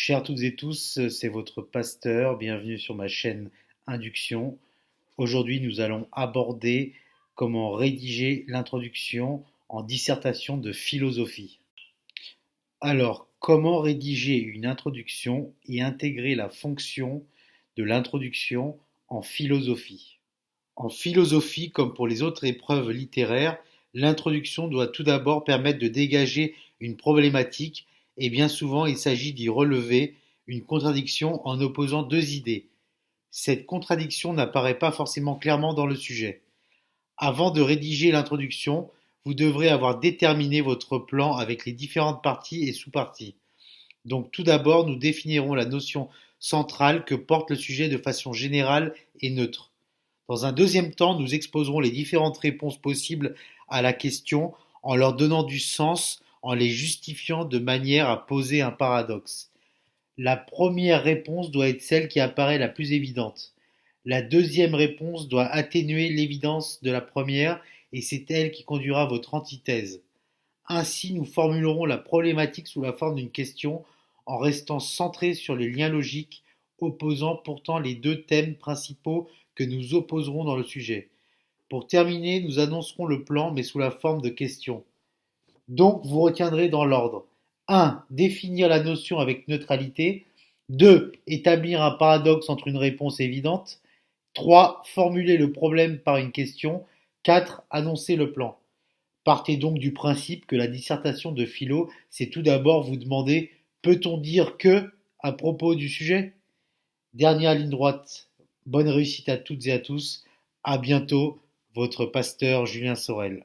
Chers toutes et tous, c'est votre pasteur. Bienvenue sur ma chaîne Induction. Aujourd'hui, nous allons aborder comment rédiger l'introduction en dissertation de philosophie. Alors, comment rédiger une introduction et intégrer la fonction de l'introduction en philosophie? En philosophie, comme pour les autres épreuves littéraires, l'introduction doit tout d'abord permettre de dégager une problématique et bien souvent il s'agit d'y relever une contradiction en opposant deux idées. Cette contradiction n'apparaît pas forcément clairement dans le sujet. Avant de rédiger l'introduction, vous devrez avoir déterminé votre plan avec les différentes parties et sous-parties. Donc tout d'abord, nous définirons la notion centrale que porte le sujet de façon générale et neutre. Dans un deuxième temps, nous exposerons les différentes réponses possibles à la question en leur donnant du sens, en les justifiant de manière à poser un paradoxe. La première réponse doit être celle qui apparaît la plus évidente. La deuxième réponse doit atténuer l'évidence de la première et c'est elle qui conduira à votre antithèse. Ainsi, nous formulerons la problématique sous la forme d'une question en restant centrés sur les liens logiques opposant pourtant les deux thèmes principaux que nous opposerons dans le sujet. Pour terminer, nous annoncerons le plan mais sous la forme de questions. Donc, vous retiendrez dans l'ordre: 1. Définir la notion avec neutralité. 2. Établir un paradoxe entre une réponse évidente. 3. Formuler le problème par une question. 4. Annoncer le plan. Partez donc du principe que la dissertation de philo, c'est tout d'abord vous demander: peut-on dire que à propos du sujet? Dernière ligne droite. Bonne réussite à toutes et à tous. À bientôt, votre pasteur Julien Sorel.